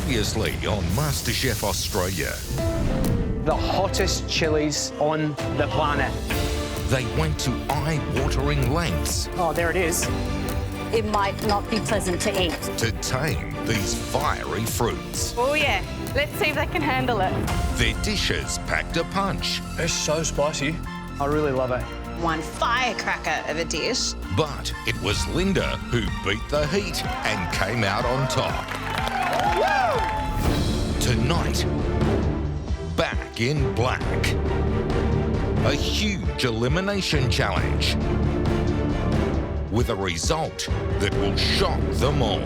Previously on MasterChef Australia. The hottest chilies on the planet. They went to eye-watering lengths. Oh, there it is. It might not be pleasant to eat. To tame these fiery fruits. Oh, yeah. Let's see if they can handle it. Their dishes packed a punch. It's so spicy. I really love it. One firecracker of a dish. But it was Linda who beat the heat and came out on top. Tonight, Back in Black. A huge elimination challenge with a result that will shock them all.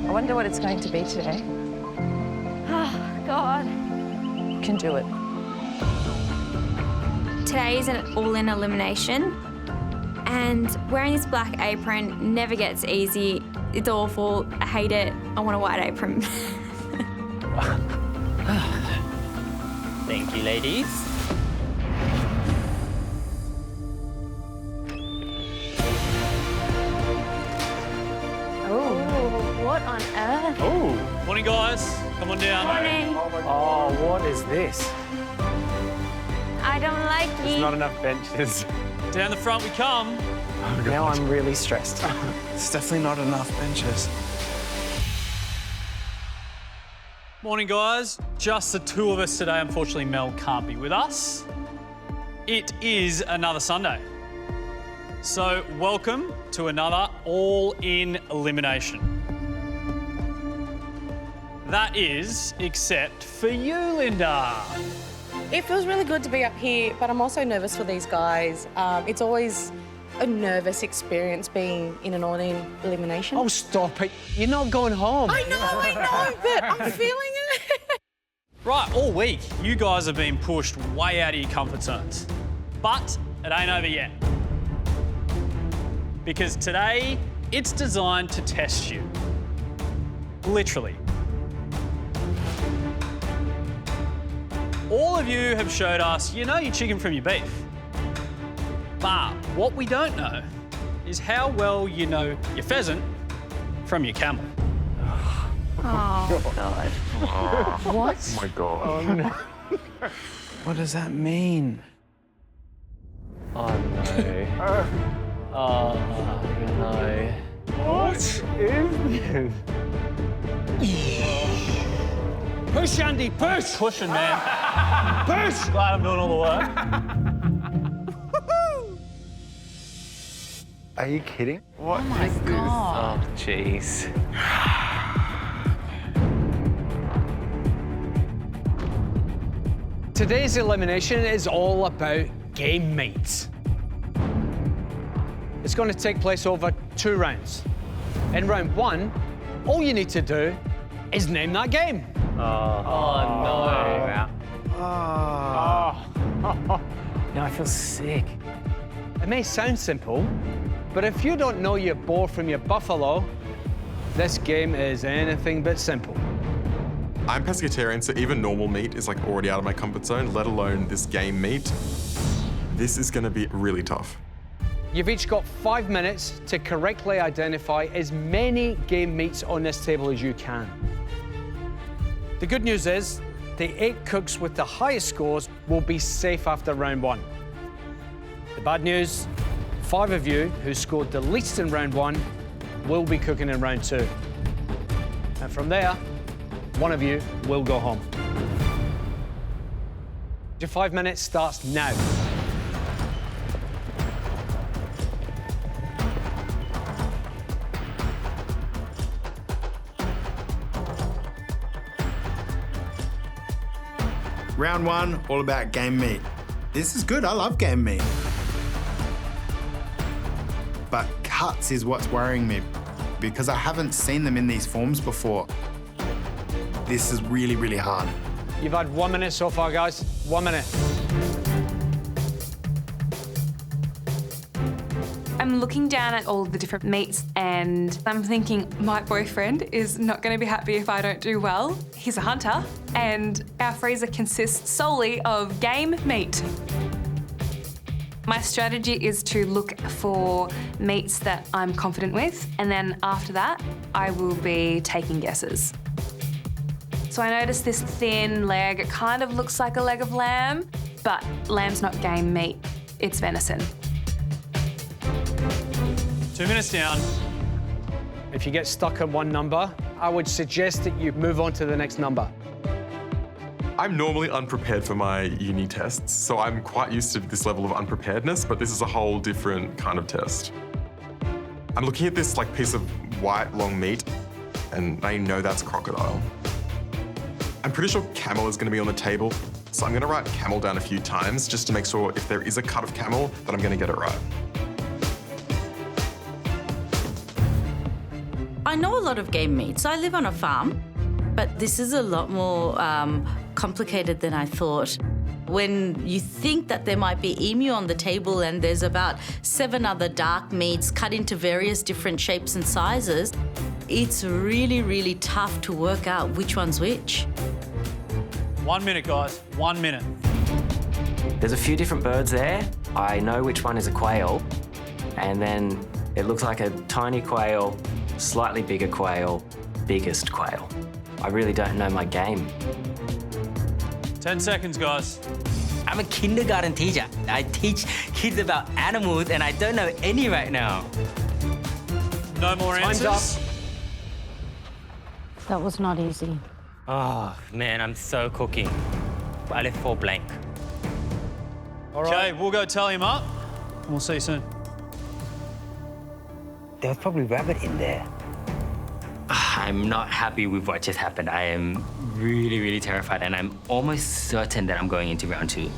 I wonder what it's going to be today. Oh, God. You can do it. Today is an all-in elimination, and wearing this black apron never gets easy. It's awful. I hate it. I want a white apron. Thank you, ladies. What on earth? Oh, morning, guys. Come on down. Morning. Oh, what is this? I don't like There's it. not enough benches. Down the front we come. Now I'm really stressed. There's definitely not enough benches. Morning, guys. Just the two of us today. Unfortunately, Mel can't be with us. It is another Sunday. So welcome to another all-in elimination. That is, except for you, Linda. It feels really good to be up here, but I'm also nervous for these guys. It's always a nervous experience being in an all-in elimination. Oh, stop it. You're not going home. I know, but I'm feeling it. Right, all week, you guys have been pushed way out of your comfort zones. But it ain't over yet. Because today, it's designed to test you. Literally. All of you have showed us you know your chicken from your beef. But what we don't know is how well you know your pheasant from your camel. Oh, God. What? Oh my God. Oh, no. What does that mean? Oh, no. Oh, no. What is this? Push, Andy, push! Pushing, man. Push! Glad I'm doing all the work. Are you kidding? What Oh my God. Oh, jeez. Today's elimination is all about game meats. It's going to take place over 2 rounds. In round 1, all you need to do is name that game. Oh, no. Now I feel sick. It may sound simple, but if you don't know your boar from your buffalo, this game is anything but simple. I'm pescatarian, so even normal meat is like already out of my comfort zone, let alone this game meat. This is gonna be really tough. You've each got 5 minutes to correctly identify as many game meats on this table as you can. The good news is, the 8 cooks with the highest scores will be safe after round 1. The bad news, 5 of you who scored the least in round 1 will be cooking in round 2. And from there, one of you will go home. Your 5 minutes starts now. Round one, all about game meat. This is good, I love game meat. But cuts is what's worrying me because I haven't seen them in these forms before. This is really, really hard. You've had 1 minute so far, guys. 1 minute. I'm looking down at all the different meats and I'm thinking my boyfriend is not going to be happy if I don't do well. He's a hunter and our freezer consists solely of game meat. My strategy is to look for meats that I'm confident with, and then after that, I will be taking guesses. So I noticed this thin leg. It kind of looks like a leg of lamb, but lamb's not game meat. It's venison. 2 minutes down. If you get stuck at one number, I would suggest that you move on to the next number. I'm normally unprepared for my uni tests, so I'm quite used to this level of unpreparedness, but this is a whole different kind of test. I'm looking at this piece of white long meat, and I know that's crocodile. I'm pretty sure camel is going to be on the table, so I'm going to write camel down a few times just to make sure if there is a cut of camel that I'm going to get it right. I know a lot of game meats. I live on a farm, but this is a lot more complicated than I thought. When you think that there might be emu on the table and there's about 7 other dark meats cut into various different shapes and sizes, it's really, really tough to work out which one's which. 1 minute, guys. 1 minute. There's a few different birds there. I know which one is a quail, and then it looks like a tiny quail, slightly bigger quail, biggest quail. I really don't know my game. 10 seconds, guys. I'm a kindergarten teacher. I teach kids about animals and I don't know any right now. No more Time's answers? up. That was not easy. Oh, man, I'm so cooking. I left 4 blank. All right. Okay, we'll go tally him up and we'll see you soon. There was probably rabbit in there. I'm not happy with what just happened. I am really, really terrified, and I'm almost certain that I'm going into round 2.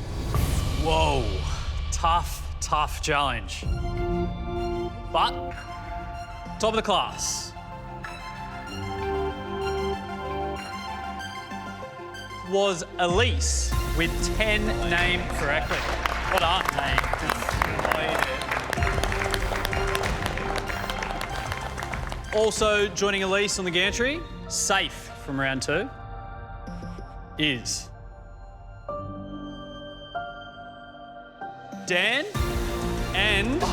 Whoa. Tough challenge. But, top of the class. Was Elise with 10 named correctly. Well done, mate. Also joining Elise on the gantry, safe from round 2, is Dan and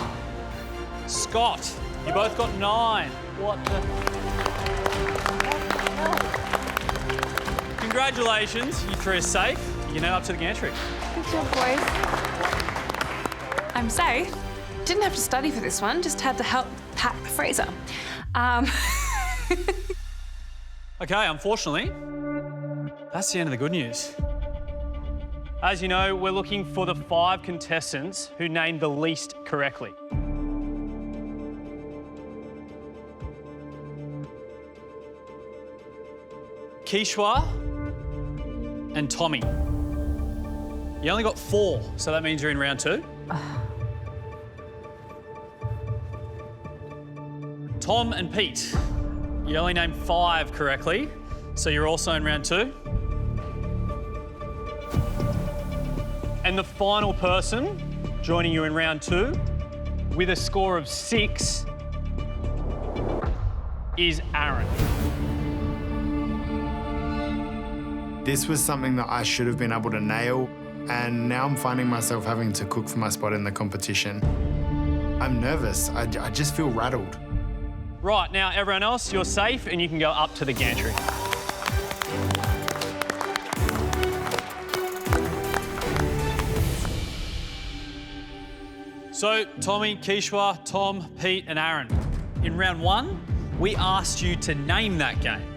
Scott. You both got 9. What the? Congratulations, you 3 are safe. You're now up to the gantry. Good job, boys. I'm safe. Didn't have to study for this one, just had to help pack the freezer. Okay, unfortunately, that's the end of the good news. As you know, we're looking for the 5 contestants who named the least correctly. Kishwa and Tommy. You only got 4, so that means you're in round 2. Tom and Pete, you only named 5 correctly, so you're also in round 2. And the final person joining you in round 2 with a score of 6 is Aaron. This was something that I should have been able to nail, and now I'm finding myself having to cook for my spot in the competition. I'm nervous. I just feel rattled. Right, now everyone else, you're safe and you can go up to the gantry. So, Tommy, Kishwa, Tom, Pete and Aaron. In round 1, we asked you to name that game.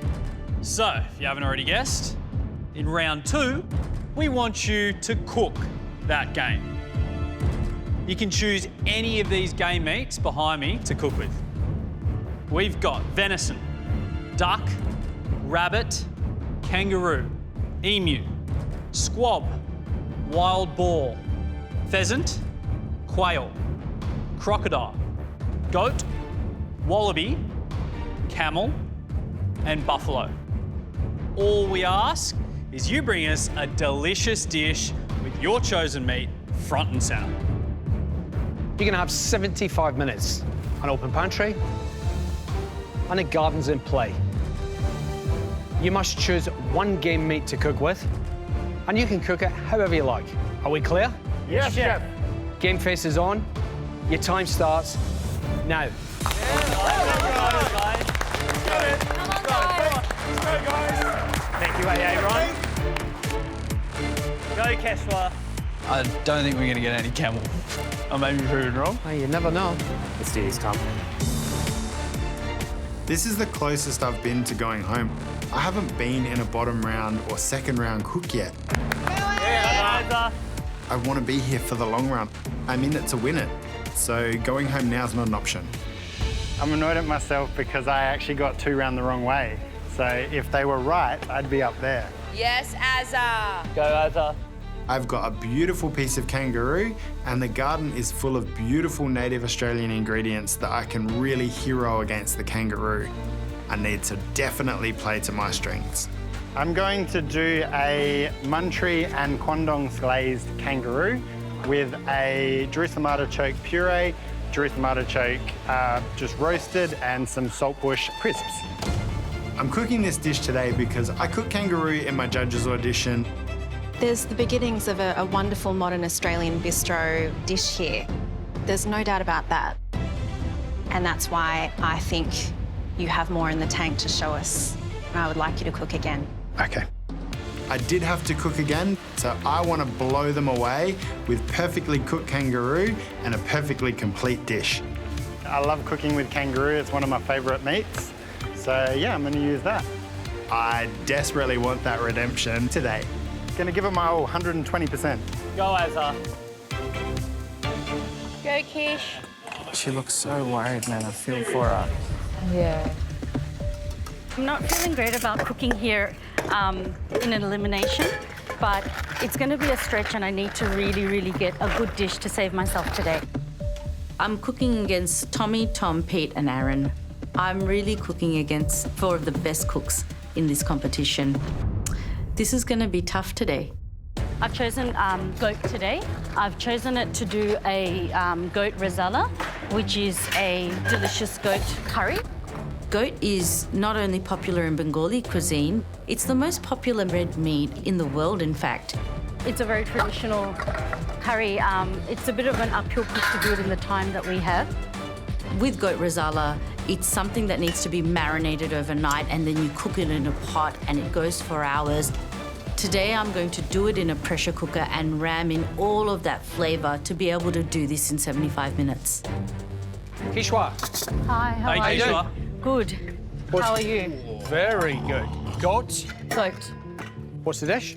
So, if you haven't already guessed, in round 2, we want you to cook that game. You can choose any of these game meats behind me to cook with. We've got venison, duck, rabbit, kangaroo, emu, squab, wild boar, pheasant, quail, crocodile, goat, wallaby, camel, and buffalo. All we ask is you bring us a delicious dish with your chosen meat front and centre. You're going to have 75 minutes, an open pantry, and a garden's in play. You must choose one game meat to cook with, and you can cook it however you like. Are we clear? Yes, Chef. Game face is on. Your time starts now. Thank you, AA, Ron. Go, Kishwa. I don't think we're going to get any camel. I may be proven wrong. Oh, you never know. Let's do this, Tom. This is the closest I've been to going home. I haven't been in a bottom round or second round cook yet. I want to be here for the long run. I'm in it to win it. So going home now is not an option. I'm annoyed at myself because I actually got 2 round the wrong way. So if they were right, I'd be up there. Yes, Azza. Go, Azza. I've got a beautiful piece of kangaroo, and the garden is full of beautiful native Australian ingredients that I can really hero against the kangaroo. I need to definitely play to my strengths. I'm going to do a Muntry and Quandong's glazed kangaroo with a Jerusalem artichoke puree, Jerusalem artichoke just roasted, and some saltbush crisps. I'm cooking this dish today because I cooked kangaroo in my judge's audition. There's the beginnings of a wonderful modern Australian bistro dish here. There's no doubt about that. And that's why I think you have more in the tank to show us. I would like you to cook again. Okay. I did have to cook again, so I want to blow them away with perfectly cooked kangaroo and a perfectly complete dish. I love cooking with kangaroo. It's one of my favourite meats. So yeah, I'm going to use that. I desperately want that redemption today. Going to give it my whole 120%. Go, Azza. Go, Kish. She looks so worried, man. I feel for her. Yeah. I'm not feeling great about cooking here in an elimination, but it's going to be a stretch and I need to really get a good dish to save myself today. I'm cooking against Tommy, Tom, Pete, and Aaron. I'm really cooking against 4 of the best cooks in this competition. This is going to be tough today. I've chosen goat today. I've chosen it to do a goat Rezala, which is a delicious goat curry. Goat is not only popular in Bengali cuisine, it's the most popular red meat in the world, in fact. It's a very traditional curry. It's a bit of an uphill push to do it in the time that we have. With goat Rezala, it's something that needs to be marinated overnight and then you cook it in a pot and it goes for hours. Today I'm going to do it in a pressure cooker and ram in all of that flavour to be able to do this in 75 minutes. Kishwa. Hi, how are you? Kishwa. Good. How are you? Very good. Goat. Goat. What's the dish?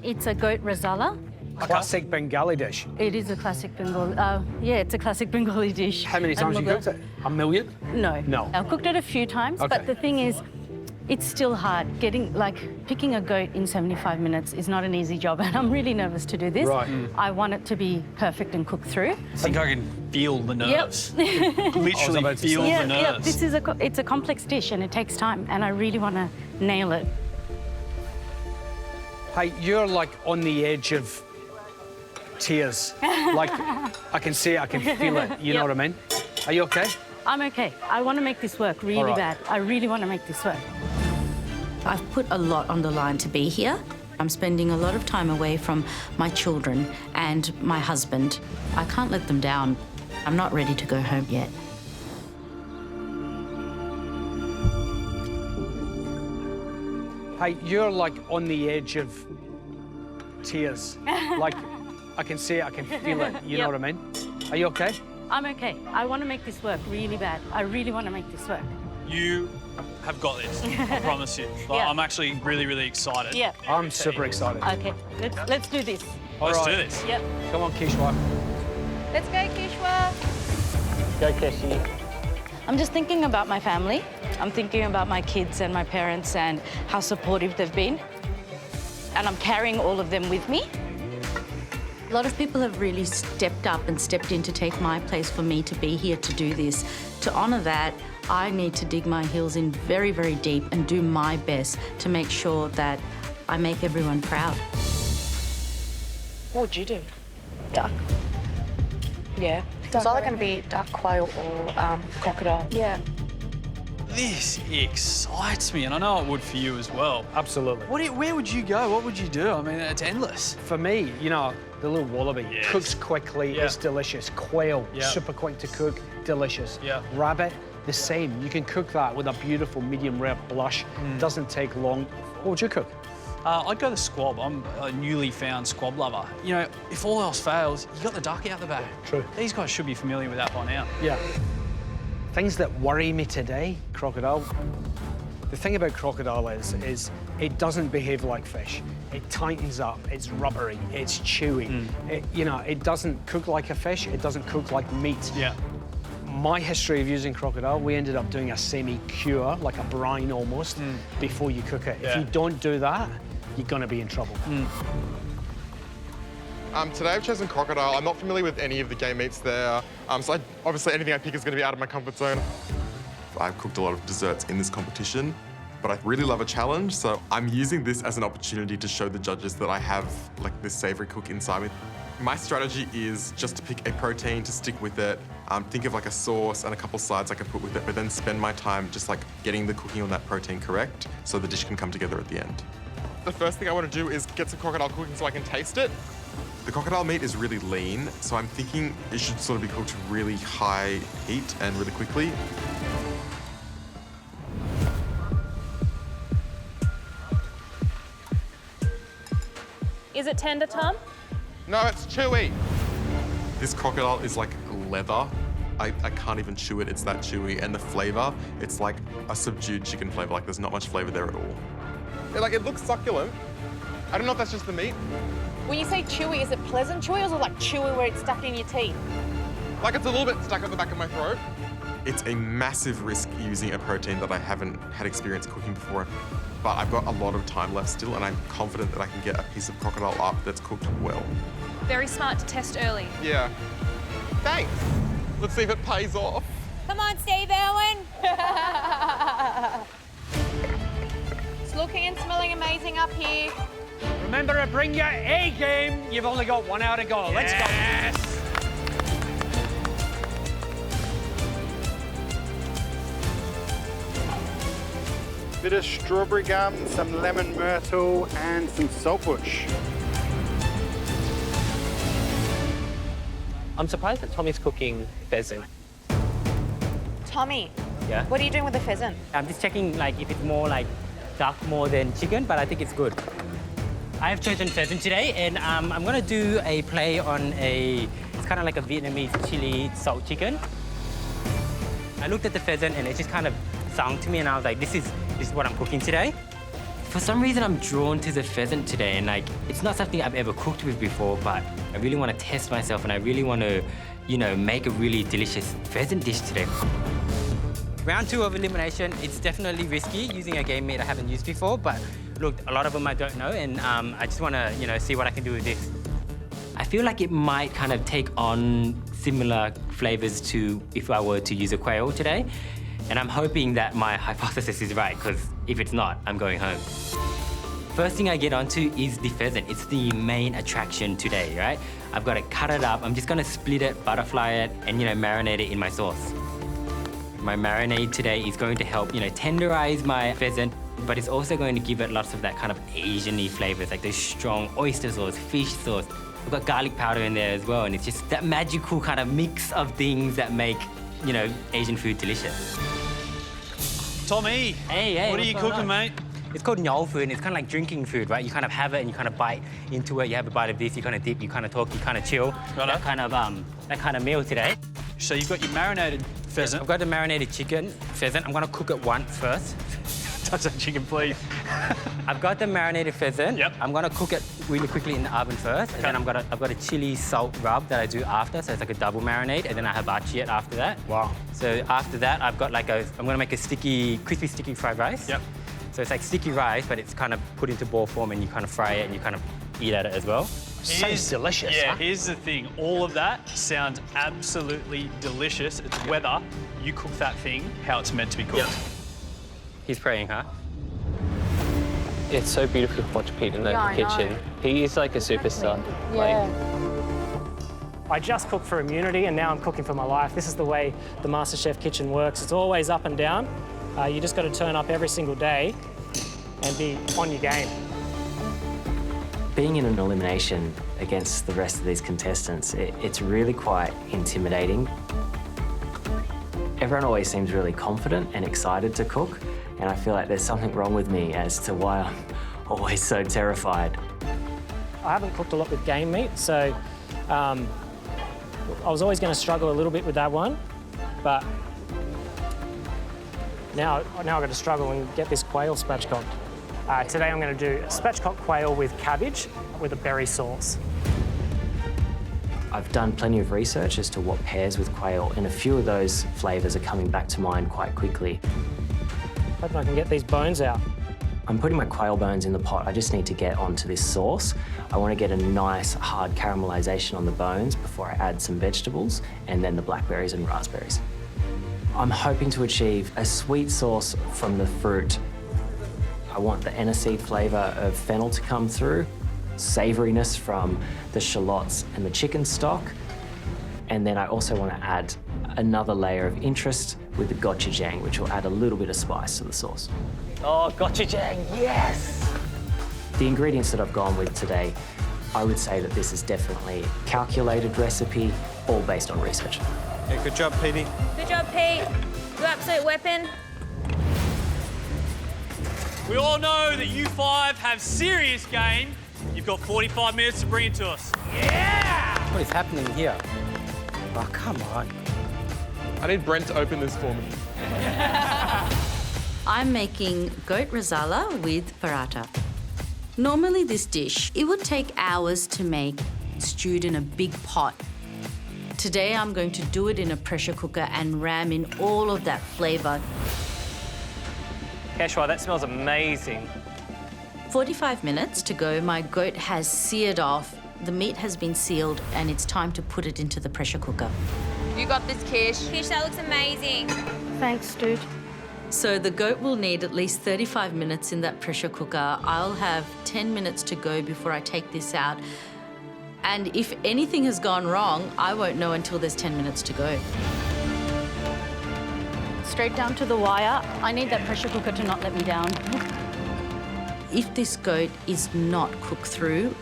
It's a goat Rezala. Classic Bengali dish. It is a classic Bengali. Yeah, it's a classic Bengali dish. How many times have you cooked it? A million? No. No. I've cooked it a few times, but the thing is, it's still hard. Picking a goat in 75 minutes is not an easy job, and I'm really nervous to do this. Right. I want it to be perfect and cooked through. I think I can feel the nerves. Yep. Literally feel the nerves. Yeah, this is it's a complex dish and it takes time, and I really want to nail it. Hey, you're like on the edge of tears. Like, I can see it, I can feel it. You know what I mean? Are you okay? I'm okay. I want to make this work really bad. I really want to make this work. I've put a lot on the line to be here. I'm spending a lot of time away from my children and my husband. I can't let them down. I'm not ready to go home yet. Hey, you're like on the edge of tears. Like, I can see it, I can feel it. You know what I mean? Are you okay? I'm okay. I want to make this work really bad. I really want to make this work. You have got this. I promise you. Like, Yeah. I'm actually really, really excited. Yeah. I'm super excited. Okay, let's do this. Let's All do right. this. Yep. Come on, Kishwa. Let's go, Kishwa. Go, Kishi. I'm just thinking about my family. I'm thinking about my kids and my parents and how supportive they've been. And I'm carrying all of them with me. A lot of people have really stepped up and stepped in to take my place for me to be here to do this. To honour that, I need to dig my heels in very, very deep and do my best to make sure that I make everyone proud. What would you do? Duck. Yeah. It's either going to be duck, quail, or crocodile. Yeah. This excites me, and I know it would for you as well. Absolutely. Where would you go? What would you do? I mean, it's endless. For me, you know, the little wallaby cooks quickly, Yeah. it's delicious. Quail, Yeah. super quick to cook, delicious. Yeah. Rabbit, the same. You can cook that with a beautiful medium rare blush. Doesn't take long. What would you cook? I'd go the squab. I'm a newly found squab lover. You know, if all else fails, you got the duck out the back. True. These guys should be familiar with that by now. Yeah. Things that worry me today, crocodile. The thing about crocodile is it doesn't behave like fish. It tightens up, it's rubbery, it's chewy. It doesn't cook like a fish, it doesn't cook like meat. Yeah. My history of using crocodile, we ended up doing a semi-cure, like a brine almost, before you cook it. If Yeah. you don't do that, you're gonna be in trouble. Today I've chosen crocodile. I'm not familiar with any of the game meats there. So obviously anything I pick is going to be out of my comfort zone. I've cooked a lot of desserts in this competition, but I really love a challenge. So I'm using this as an opportunity to show the judges that I have like this savory cook inside me. My strategy is just to pick a protein to stick with it, think of like a sauce and a couple sides I can put with it, but then spend my time just like getting the cooking on that protein correct so the dish can come together at the end. The first thing I want to do is get some crocodile cooking so I can taste it. The crocodile meat is really lean, so I'm thinking it should sort of be cooked really high heat and really quickly. Is it tender, Tom? No, it's chewy. This crocodile is like leather. I can't even chew it, it's that chewy. And the flavor, it's like a subdued chicken flavor, like there's not much flavor there at all. It looks succulent. I don't know if that's just the meat. When you say chewy, is it pleasant chewy or is it like chewy where it's stuck in your teeth? Like it's a little bit stuck at the back of my throat. It's a massive risk using a protein that I haven't had experience cooking before, but I've got a lot of time left still and I'm confident that I can get a piece of crocodile up that's cooked well. Very smart to test early. Yeah. Thanks. Let's see if it pays off. Come on, Steve Irwin. It's looking and smelling amazing up here. Remember to bring your A game. You've only got 1 hour to go. Let's go. Bit of strawberry gum, some lemon myrtle, and some saltbush. I'm surprised that Tommy's cooking pheasant. Tommy, Yeah. what are you doing with the pheasant? I'm just checking like if it's more like duck more than chicken, but I think it's good. I have chosen pheasant today, and I'm gonna do a play on it's kind of like a Vietnamese chili salt chicken. I looked at the pheasant and it just kind of sung to me, and I was like, this is what I'm cooking today. For some reason, I'm drawn to the pheasant today, and like, it's not something I've ever cooked with before, but I really want to test myself, and I really want to, make a really delicious pheasant dish today. Round 2 of elimination, it's definitely risky using a game meat I haven't used before, but look, a lot of them I don't know, and I just want to, see what I can do with this. I feel like it might kind of take on similar flavors to if I were to use a quail today. And I'm hoping that my hypothesis is right, because if it's not, I'm going home. First thing I get onto is the pheasant. It's the main attraction today, right? I've got to cut it up. I'm just going to split it, butterfly it, and, marinate it in my sauce. My marinade today is going to help, tenderize my pheasant, but it's also going to give it lots of that kind of Asian-y flavors, like those strong oyster sauce, fish sauce. I've got garlic powder in there as well, and it's just that magical kind of mix of things that make, Asian food delicious. Tommy, hey, what are you what's going cooking, on? mate? It's called nyol food, and it's kind of like drinking food, right? You kind of have it and you kind of bite into it. You have a bite of this, you kind of dip, you kind of talk, you kind of chill. Righto. That kind of meal today. So you've got your marinated Pheasant. I've got the marinated chicken. Pheasant, I'm gonna cook it once first. Touch that chicken, please. I've got the marinated pheasant. Yep. I'm gonna cook it really quickly in the oven first, and then I've got a chili salt rub that I do after, so it's like a double marinade, and then I hibachi it after that. Wow. So after that, I've got like I'm gonna make a crispy sticky fried rice. Yep. So it's like sticky rice, but it's kind of put into ball form, and you kind of fry it, and you kind of eat at it as well. Sounds delicious, Yeah, huh? here's the thing. All of that sounds absolutely delicious. It's whether you cook that thing how it's meant to be cooked. Yep. He's praying, huh? It's so beautiful to watch Pete in the kitchen. He is like a superstar. I just cooked for immunity and now I'm cooking for my life. This is the way the MasterChef kitchen works. It's always up and down. You just got to turn up every single day and be on your game. Being in an elimination against the rest of these contestants, it's really quite intimidating. Everyone always seems really confident and excited to cook, and I feel like there's something wrong with me as to why I'm always so terrified. I haven't cooked a lot with game meat, so I was always going to struggle a little bit with that one, but now I've got to struggle and get this quail spatchcocked. Today I'm going to do a spatchcock quail with cabbage with a berry sauce. I've done plenty of research as to what pairs with quail, and a few of those flavours are coming back to mind quite quickly. Hoping I can get these bones out. I'm putting my quail bones in the pot. I just need to get onto this sauce. I want to get a nice hard caramelisation on the bones before I add some vegetables and then the blackberries and raspberries. I'm hoping to achieve a sweet sauce from the fruit. I want the aniseed flavour of fennel to come through, savouriness from the shallots and the chicken stock, and then I also want to add another layer of interest with the gochujang, which will add a little bit of spice to the sauce. Oh, gochujang, yes! The ingredients that I've gone with today, I would say that this is definitely a calculated recipe, all based on research. Yeah, good job, Petey. Good job, Pete. You absolute weapon. We all know that you five have serious game. You've got 45 minutes to bring it to us. Yeah! What is happening here? Oh, come on. I need Brent to open this for me. I'm making goat Rezala with paratha. Normally this dish, it would take hours to make, stewed in a big pot. Today I'm going to do it in a pressure cooker and ram in all of that flavour. Kishwa, that smells amazing. 45 minutes to go. My goat has seared off, the meat has been sealed, and it's time to put it into the pressure cooker. You got this, Kish. Kish, that looks amazing. Thanks, dude. So the goat will need at least 35 minutes in that pressure cooker. I'll have 10 minutes to go before I take this out. And if anything has gone wrong, I won't know until there's 10 minutes to go. Straight down to the wire. I need that pressure cooker to not let me down. If this goat is not cooked through,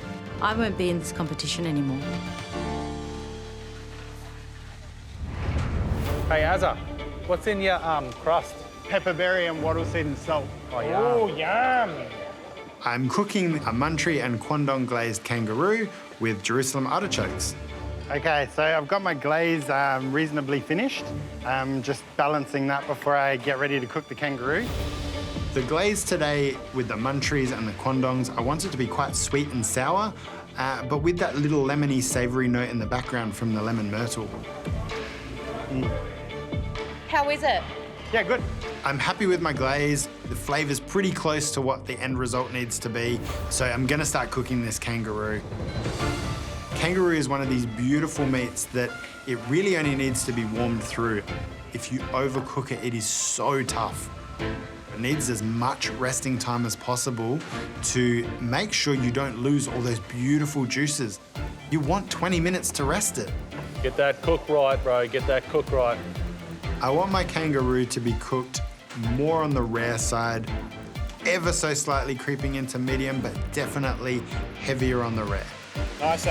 I won't be in this competition anymore. Hey, Azza, what's in your crust? Pepperberry and wattle seed and salt. Oh, yum. Oh, yum. I'm cooking a Muntry and Quandong glazed kangaroo with Jerusalem artichokes. Okay, so I've got my glaze reasonably finished. Just balancing that before I get ready to cook the kangaroo. The glaze today with the Muntries and the Quandongs, I want it to be quite sweet and sour, but with that little lemony savoury note in the background from the lemon myrtle. How is it? Yeah, good. I'm happy with my glaze. The flavour's pretty close to what the end result needs to be, so I'm gonna start cooking this kangaroo. Kangaroo is one of these beautiful meats that it really only needs to be warmed through. If you overcook it, it is so tough. It needs as much resting time as possible to make sure you don't lose all those beautiful juices. You want 20 minutes to rest it. Get that cook right, bro. Get that cook right. I want my kangaroo to be cooked more on the rare side, ever so slightly creeping into medium, but definitely heavier on the rare. Nice,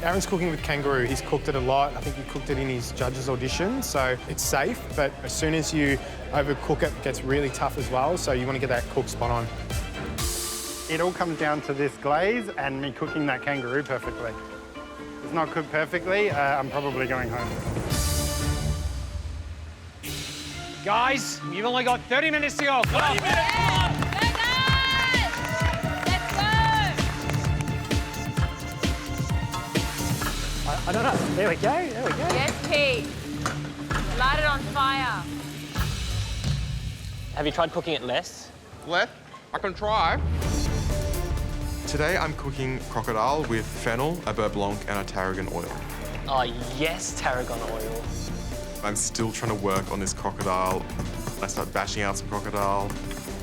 Aaron's cooking with kangaroo. He's cooked it a lot. I think he cooked it in his judge's audition, so it's safe, but as soon as you overcook it, it gets really tough as well, so you want to get that cook spot on. It all comes down to this glaze and me cooking that kangaroo perfectly. If it's not cooked perfectly, I'm probably going home. Guys, you've only got 30 minutes to go. Come on. I don't know. There we go. There we go. Yes, Pete. Light it on fire. Have you tried cooking it less? Left. I can try. Today I'm cooking crocodile with fennel, a beurre blanc, and a tarragon oil. Oh, yes, tarragon oil. I'm still trying to work on this crocodile. I start bashing out some crocodile,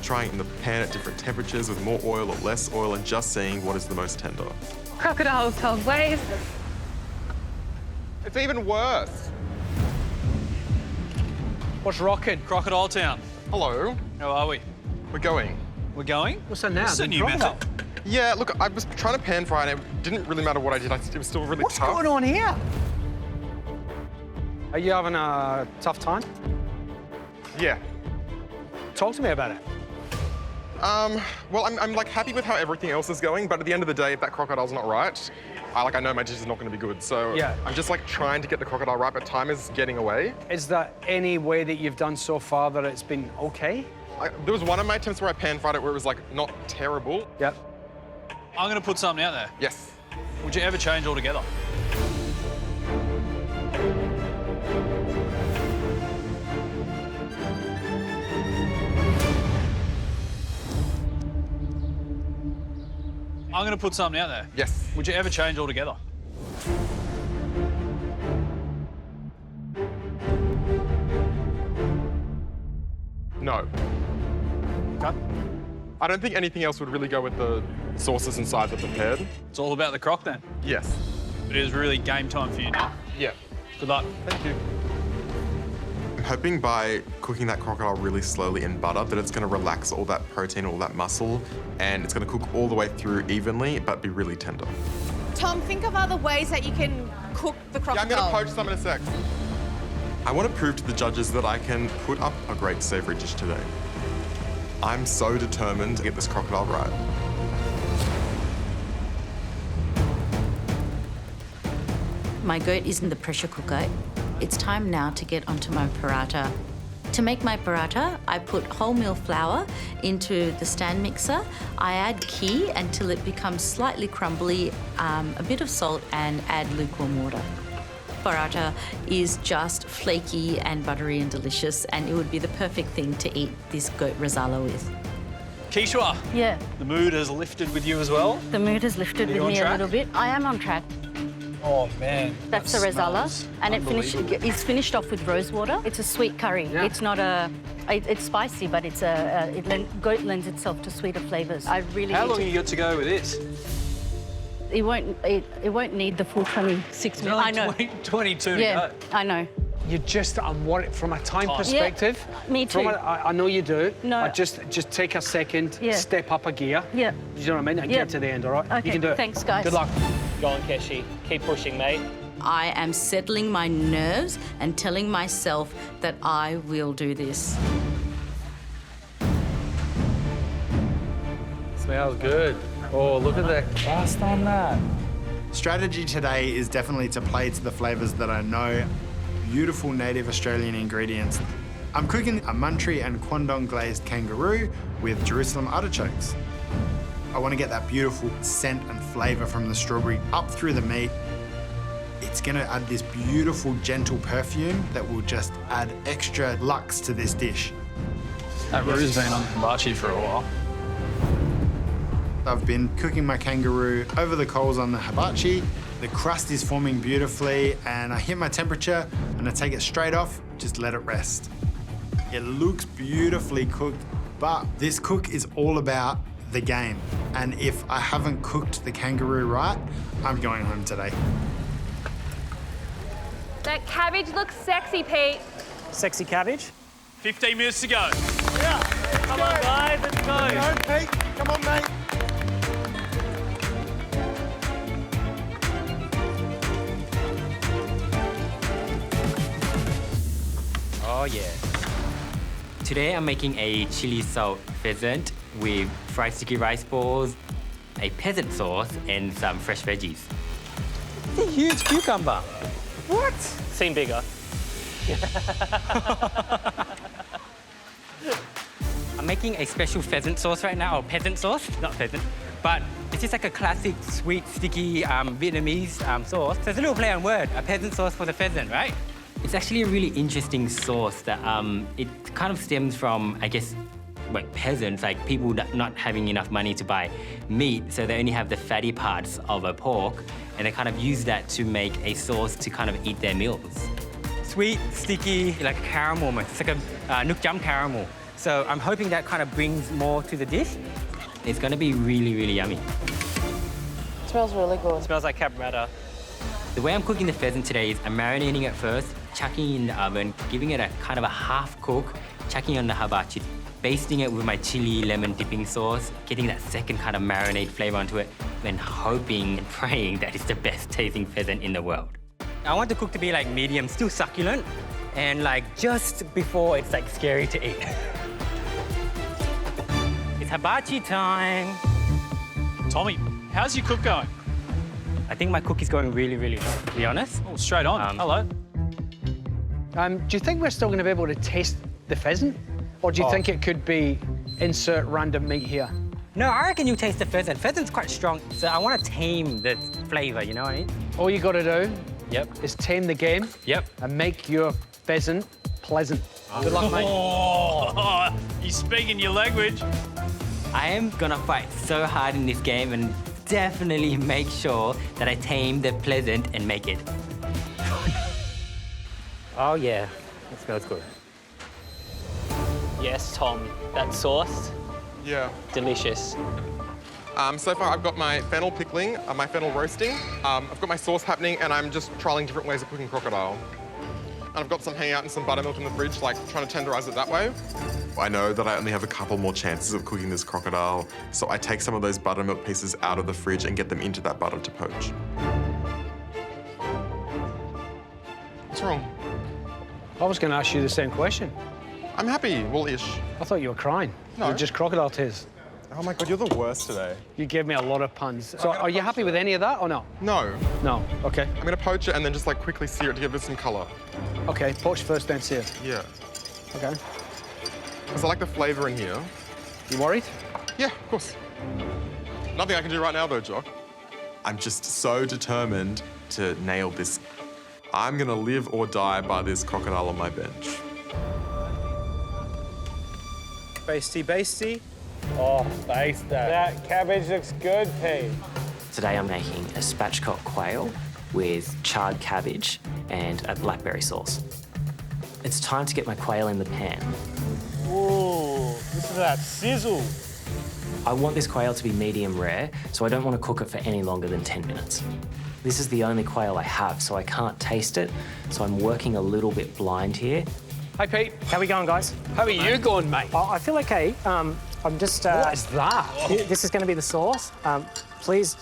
trying it in the pan at different temperatures with more oil or less oil, and just seeing what is the most tender. Crocodile tall waves. It's even worse. What's rocking? Crocodile Town. Hello. How are we? We're going. We're going? What's that now? This is a new method. Yeah, look, I was trying to pan fry and it didn't really matter what I did. It was still really What's tough. going on here? Are you having a tough time? Yeah. Talk to me about it. Well, I'm like happy with how everything else is going, but at the end of the day, if that crocodile's not right, I know my dish is not going to be good. So yeah. I'm just like trying to get the crocodile right, but time is getting away. Is there any way that you've done so far that it's been okay? There was one of my attempts where I pan fried it where it was like not terrible. Yep. I'm going to put something out there. Yes. Would you ever change altogether? I'm going to put something out there. Yes. Would you ever change altogether? No. Okay. I don't think anything else would really go with the sauces and sides I've prepared. It's all about the croc then? Yes. It is really game time for you now. Yeah. Good luck. Thank you. I'm hoping by cooking that crocodile really slowly in butter that it's going to relax all that protein, all that muscle, and it's going to cook all the way through evenly, but be really tender. Tom, think of other ways that you can cook the crocodile. Yeah, I'm going to poach some in a sec. I want to prove to the judges that I can put up a great savoury dish today. I'm so determined to get this crocodile right. My goat is in the pressure cooker. It's time now to get onto my paratha. To make my paratha, I put wholemeal flour into the stand mixer. I add ghee until it becomes slightly crumbly, a bit of salt, and add lukewarm water. Paratha is just flaky and buttery and delicious, and it would be the perfect thing to eat this goat Rezala with. Kishwa. Yeah. The mood has lifted with you as well. The mood has lifted with me a little bit. I am on track. Oh, man. That's the Rezala, and it's finished off with rose water. It's a sweet curry. Yeah. It's not a... It's spicy, but it's goat lends itself to sweeter flavours. I really... How long have you got to go with this? It won't need the full 26 minutes. Like I know. 22 to yeah, go. I know. You just, I'm worried from a time perspective. Yeah, me too. I know you do. No. I just take a second, step up a gear. Yeah. You know what I mean? And get to the end, all right? Okay, you can do it. Thanks, guys. Good luck. Go on, Keshi. Keep pushing, mate. I am settling my nerves and telling myself that I will do this. Smells good. Oh, look at the crust on that. Strategy today is definitely to play to the flavours that I know. Beautiful native Australian ingredients. I'm cooking a Muntry and Quandong glazed kangaroo with Jerusalem artichokes. I want to get that beautiful scent and flavour from the strawberry up through the meat. It's going to add this beautiful, gentle perfume that will just add extra luxe to this dish. That roo's been on hibachi for a while. I've been cooking my kangaroo over the coals on the hibachi. The crust is forming beautifully, and I hit my temperature and I take it straight off, just let it rest. It looks beautifully cooked, but this cook is all about the game. And if I haven't cooked the kangaroo right, I'm going home today. That cabbage looks sexy, Pete. Sexy cabbage. 15 minutes to go. Yeah. Come on, guys, let's go. Go, Pete. Come on, mate. Oh yeah. Today I'm making a chili salt pheasant with fried sticky rice balls, a peasant sauce, and some fresh veggies. It's a huge cucumber. What? Seem bigger. I'm making a special pheasant sauce right now, or peasant sauce, not pheasant. But it's just like a classic, sweet, sticky Vietnamese sauce. So it's a little play on word, a peasant sauce for the pheasant, right? It's actually a really interesting sauce that it kind of stems from, I guess, like peasants, like people not having enough money to buy meat, so they only have the fatty parts of a pork, and they kind of use that to make a sauce to kind of eat their meals. Sweet, sticky, like caramel almost. It's like a Nook Jam caramel. So I'm hoping that kind of brings more to the dish. It's going to be really, really yummy. It smells really good. It smells like cabretta. The way I'm cooking the pheasant today is I'm marinating it first, chucking it in the oven, giving it a kind of a half cook, chucking on the hibachi, basting it with my chili lemon dipping sauce, getting that second kind of marinade flavor onto it, then hoping and praying that it's the best tasting pheasant in the world. I want the cook to be like medium, still succulent, and like just before it's like scary to eat. It's hibachi time. Tommy, how's your cook going? I think my cook is going really, really well, to be honest. Oh, straight on. Hello. Do you think we're still going to be able to taste the pheasant? Or do you think it could be insert random meat here? No, I reckon you taste the pheasant. Pheasant's quite strong, so I want to tame the flavour, you know what I mean? All you got to do is tame the game and make your pheasant pleasant. Good luck, mate. Oh, he's speaking your language. I am going to fight so hard in this game and definitely make sure that I tame the pleasant and make it. Oh, yeah. It smells good. Yes, Tom, that sauce, delicious. So far I've got my fennel pickling, my fennel roasting. I've got my sauce happening and I'm just trialling different ways of cooking crocodile. And I've got some hanging out in some buttermilk in the fridge, like trying to tenderize it that way. I know that I only have a couple more chances of cooking this crocodile, so I take some of those buttermilk pieces out of the fridge and get them into that butter to poach. What's wrong? I was going to ask you the same question. I'm happy, well-ish. I thought you were crying. No. You're just crocodile tears. Oh my God, you're the worst today. You gave me a lot of puns. So are you happy with any of that or no? No. No, okay. I'm gonna poach it and then just like quickly sear it to give it some color. Okay, poach first, then sear. Yeah. Okay. Because I like the flavor in here. You worried? Yeah, of course. Nothing I can do right now though, Jock. I'm just so determined to nail this. I'm gonna live or die by this crocodile on my bench. Basty, basty. Oh, baste that. That cabbage looks good, Pete. Today I'm making a spatchcock quail with charred cabbage and a blackberry sauce. It's time to get my quail in the pan. Ooh, listen to that sizzle. I want this quail to be medium rare, so I don't want to cook it for any longer than 10 minutes. This is the only quail I have, so I can't taste it, so I'm working a little bit blind here. Hi, Pete. How we going, guys? How are you going, mate? I feel okay. I'm just... what is that? This is going to be the sauce. Please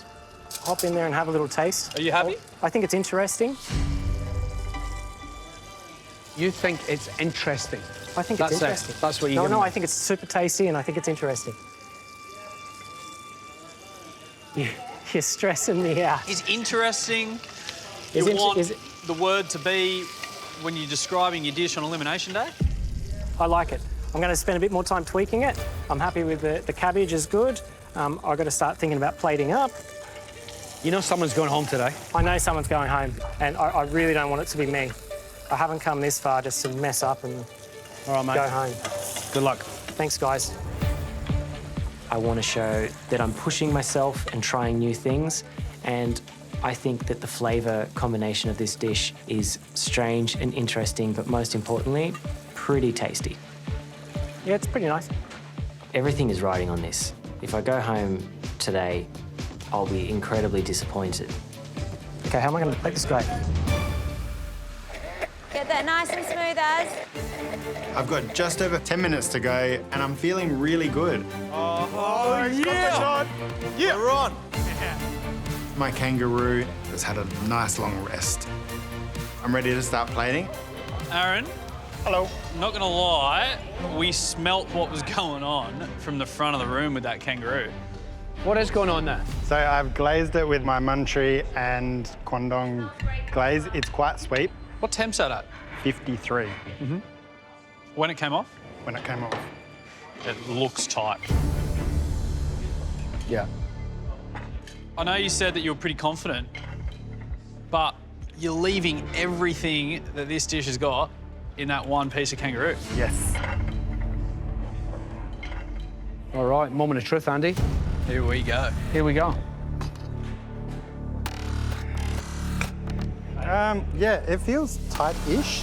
hop in there and have a little taste. Are you happy? I think it's interesting. You think it's interesting? I think it's interesting. That's what you No, I think it's super tasty and I think it's interesting. You're stressing me out. Is interesting. Is You it- want is it- the word to be when you're describing your dish on Elimination Day? I like it. I'm going to spend a bit more time tweaking it. I'm happy with the cabbage is good. I've got to start thinking about plating up. You know someone's going home today. I know someone's going home, and I really don't want it to be me. I haven't come this far just to mess up and All right, mate. go home. Good luck. Thanks, guys. I want to show that I'm pushing myself and trying new things, and I think that the flavour combination of this dish is strange and interesting, but most importantly, pretty tasty. Yeah, it's pretty nice. Everything is riding on this. If I go home today, I'll be incredibly disappointed. Okay, how am I going to plate this guy? Get that nice and smooth as. I've got just over 10 minutes to go, and I'm feeling really good. Oh, yeah! Yeah, we're on. My kangaroo has had a nice long rest. I'm ready to start plating. Aaron? Hello. Not gonna lie, we smelt what was going on from the front of the room with that kangaroo. What is going on there? So I've glazed it with my Muntree and Quandong glaze. It's quite sweet. What temp's that at? 53. When it came off? When it came off. It looks tight. Yeah. I know you said that you were pretty confident, but you're leaving everything that this dish has got in that one piece of kangaroo. Yes. All right, moment of truth, Andy. Here we go. Here we go. Yeah, it feels tight-ish.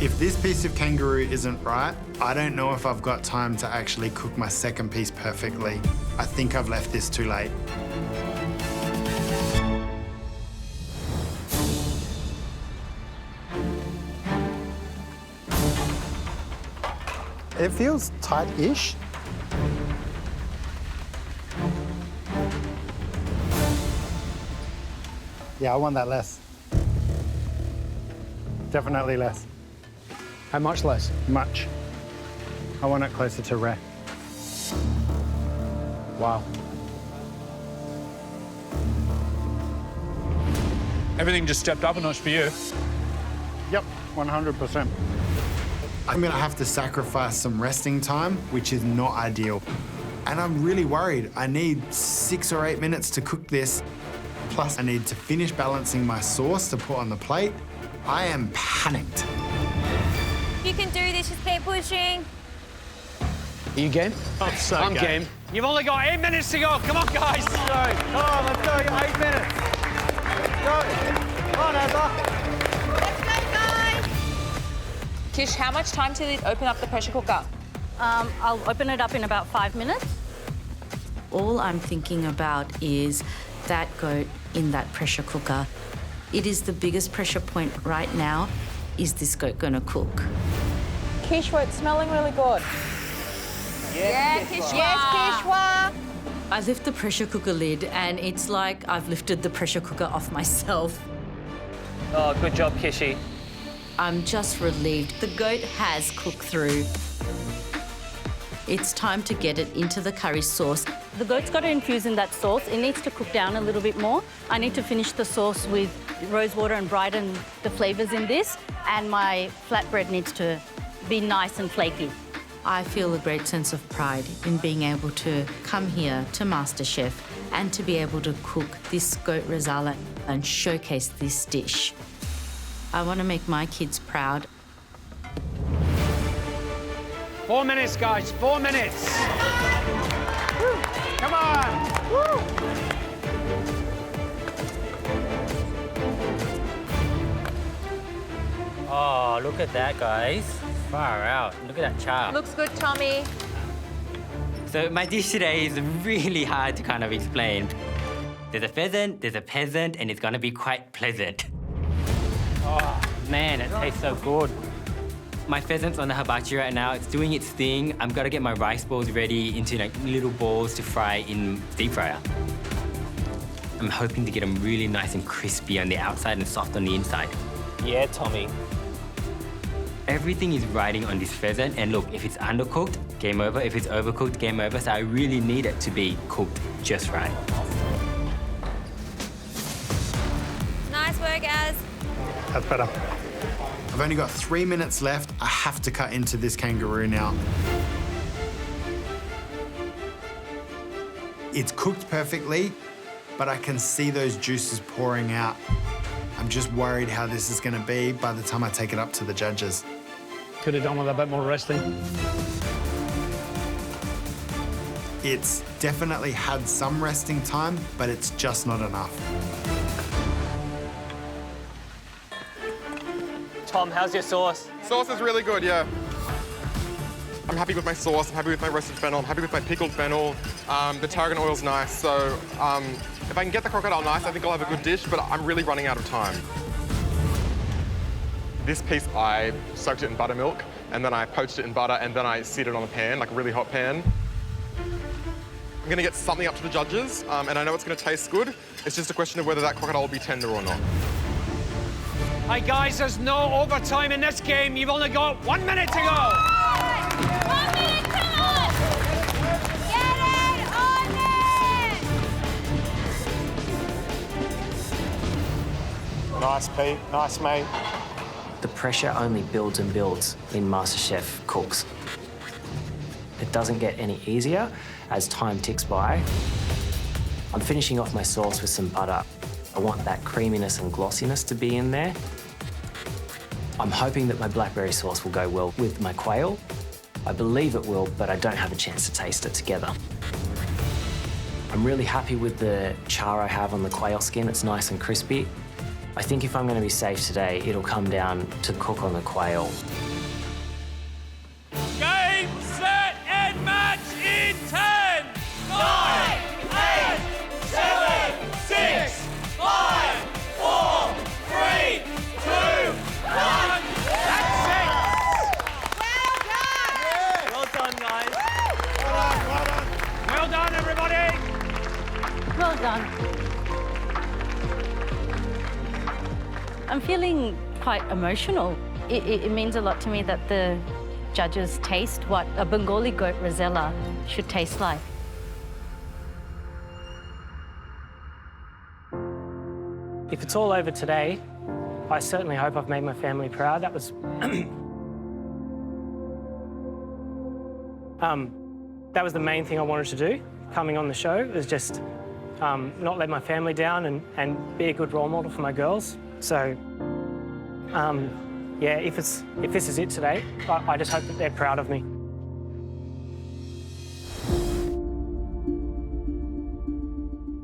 If this piece of kangaroo isn't right, I don't know if I've got time to actually cook my second piece perfectly. I think I've left this too late. It feels tight-ish. Yeah, I want that less. Definitely less. How much less? Much. I want it closer to rare. Wow. Everything just stepped up a notch for you. Yep, 100%. I'm gonna have to sacrifice some resting time, which is not ideal. And I'm really worried. I need 6 or 8 minutes to cook this. Plus, I need to finish balancing my sauce to put on the plate. I am panicked. You can do this, just keep pushing. Are you game? I'm game. You've only got 8 minutes to go. Come on, guys. Come on, let's go. 8 minutes. Let's go. Come on, Azza. Let's go, guys. Kish, how much time till you open up the pressure cooker? I'll open it up in about 5 minutes. All I'm thinking about is that goat in that pressure cooker. It is the biggest pressure point right now. Is this goat gonna cook? Kishwa, it's smelling really good. Yeah, Kishwa. Yes, Kishwa. I lift the pressure cooker lid and it's like I've lifted the pressure cooker off myself. Oh, good job, Kishi. I'm just relieved. The goat has cooked through. It's time to get it into the curry sauce. The goat's got to infuse in that sauce. It needs to cook down a little bit more. I need to finish the sauce with rose water and brighten the flavours in this. And my flatbread needs to be nice and flaky. I feel a great sense of pride in being able to come here to MasterChef and to be able to cook this goat Rezala and showcase this dish. I want to make my kids proud. 4 minutes, guys. 4 minutes. Woo. Come on. Woo. Oh, look at that, guys. Far out. Look at that char. Looks good, Tommy. So my dish today is really hard to kind of explain. There's a pheasant, there's a peasant, and it's gonna be quite pleasant. Oh, man, it tastes so good. My pheasant's on the hibachi right now. It's doing its thing. I'm gonna get my rice balls ready into like little balls to fry in deep fryer. I'm hoping to get them really nice and crispy on the outside and soft on the inside. Yeah, Tommy. Everything is riding on this pheasant, and look, if it's undercooked, game over. If it's overcooked, game over. So I really need it to be cooked just right. Nice work, Az. That's better. I've only got 3 minutes left. I have to cut into this kangaroo now. It's cooked perfectly, but I can see those juices pouring out. I'm just worried how this is going to be by the time I take it up to the judges. Could have done with a bit more resting. It's definitely had some resting time, but it's just not enough. Tom, how's your sauce? Sauce is really good, yeah. I'm happy with my sauce, I'm happy with my roasted fennel, I'm happy with my pickled fennel. The tarragon oil's nice, so if I can get the crocodile nice, I think I'll have a good dish, but I'm really running out of time. This piece, I soaked it in buttermilk, and then I poached it in butter, and then I seared it on a pan, like a really hot pan. I'm gonna get something up to the judges, and I know it's gonna taste good. It's just a question of whether that crocodile will be tender or not. Hi, guys, there's no overtime in this game. You've only got 1 minute to go. 1 minute, come on! Get it on it! Nice, Pete. Nice, mate. The pressure only builds and builds in MasterChef cooks. doesn't get any easier as time ticks by. I'm finishing off my sauce with some butter. I want that creaminess and glossiness to be in there. I'm hoping that my blackberry sauce will go well with my quail. I believe it will, but I don't have a chance to taste it together. I'm really happy with the char I have on the quail skin. It's nice and crispy. I think if I'm going to be safe today, it'll come down to cook on the quail. Game, set, and match in 10, 9, 8, 7, 6, 5, 4, 3, 2, 1. That's it! Well done, guys. Well done, everybody. Well done. I'm feeling quite emotional. It means a lot to me that the judges taste what a Bengali goat Rezala should taste like. If it's all over today, I certainly hope I've made my family proud. That was that was the main thing I wanted to do coming on the show, was just not let my family down and be a good role model for my girls. So, yeah, if this is it today, I just hope that they're proud of me.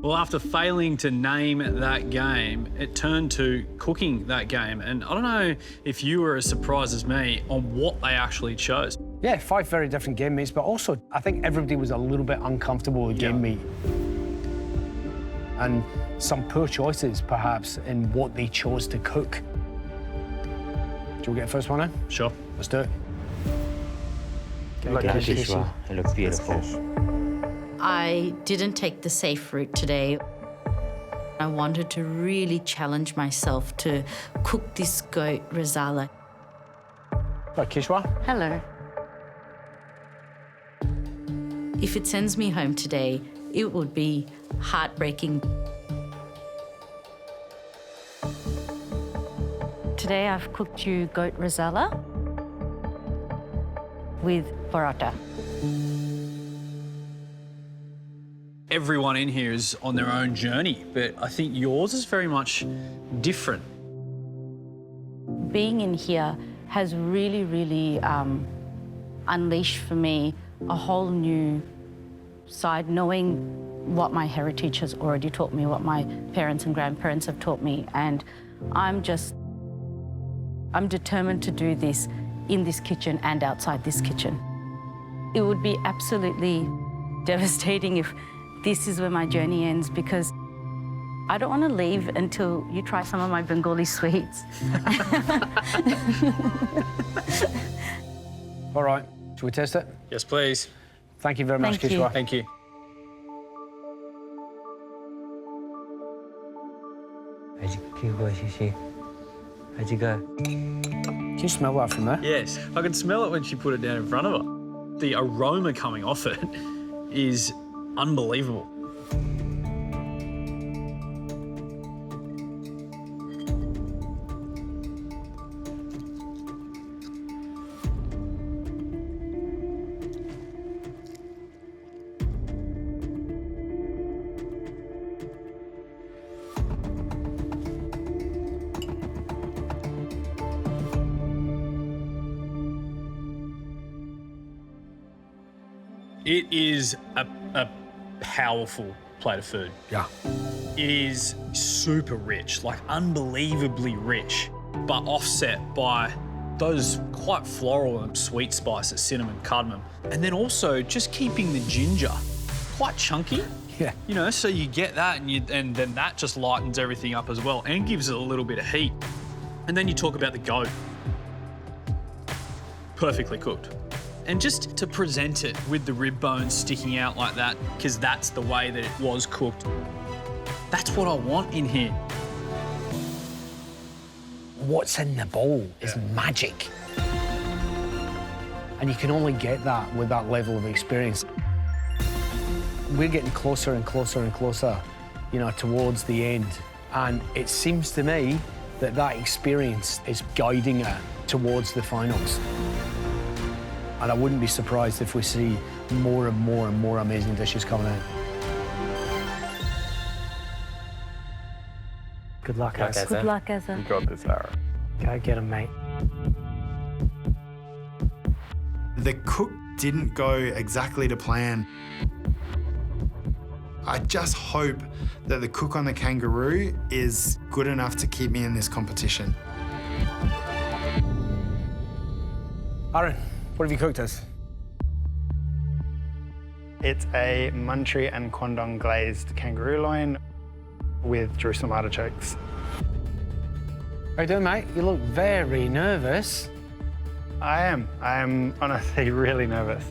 Well, after failing to name that game, it turned to cooking that game. And I don't know if you were as surprised as me on what they actually chose. Yeah, 5 very different game meats, but also I think everybody was a little bit uncomfortable with game meat. And some poor choices, perhaps, in what they chose to cook. Do we get the first one in? Sure. Let's do it. Look at Kishwa. It looks beautiful. I didn't take the safe route today. I wanted to really challenge myself to cook this goat Rezala. Hi, Kishwa. Hello. If it sends me home today, it would be heartbreaking. Today I've cooked you goat Rezala with paratha. Everyone in here is on their own journey, but I think yours is very much different. Being in here has really, really unleashed for me a whole new side, knowing what my heritage has already taught me, what my parents and grandparents have taught me, and I'm determined to do this in this kitchen and outside this kitchen. It would be absolutely devastating if this is where my journey ends, because I don't want to leave until you try some of my Bengali sweets. All right, shall we test it? Yes, please. Thank you very much, Thank you. Kishwa. Thank you. How'd you go? Can you smell that from there? Yes, I could smell it when she put it down in front of her. The aroma coming off it is unbelievable. It is a powerful plate of food. Yeah. It is super rich, like unbelievably rich, but offset by those quite floral and sweet spices, cinnamon, cardamom, and then also just keeping the ginger quite chunky. Yeah. You know, so you get that and then that just lightens everything up as well and gives it a little bit of heat. And then you talk about the goat. Perfectly cooked. And just to present it with the rib bones sticking out like that, because that's the way that it was cooked. That's what I want in here. What's in the bowl is magic. And you can only get that with that level of experience. We're getting closer and closer and closer, you know, towards the end. And it seems to me that that experience is guiding it towards the finals. And I wouldn't be surprised if we see more and more and more amazing dishes coming out. Good luck, Ezra. Good luck, Ezra. You got this, Sarah. Go get him, mate. The cook didn't go exactly to plan. I just hope that the cook on the Kangaroo is good enough to keep me in this competition. Aaron, what have you cooked us? It's a Muntree and Quandong glazed kangaroo loin with Jerusalem artichokes. How you doing, mate? You look very nervous. I am honestly really nervous.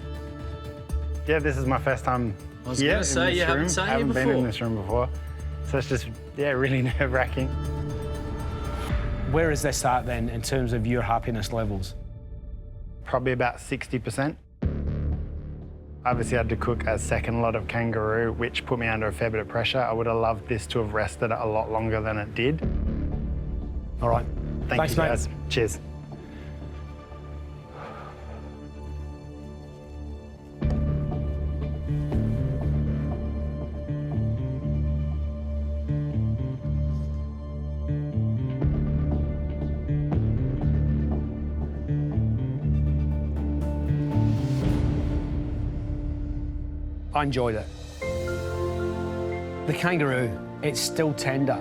Yeah, this is my first time I was here gonna in say, this you room. haven't sat I here haven't been in before. this room before. So it's just, yeah, really nerve-wracking. Where is this at then in terms of your happiness levels? Probably about 60%. Obviously, I had to cook a second lot of kangaroo, which put me under a fair bit of pressure. I would have loved this to have rested a lot longer than it did. All right. Thanks, you guys. Cheers. I enjoyed it. The kangaroo, it's still tender.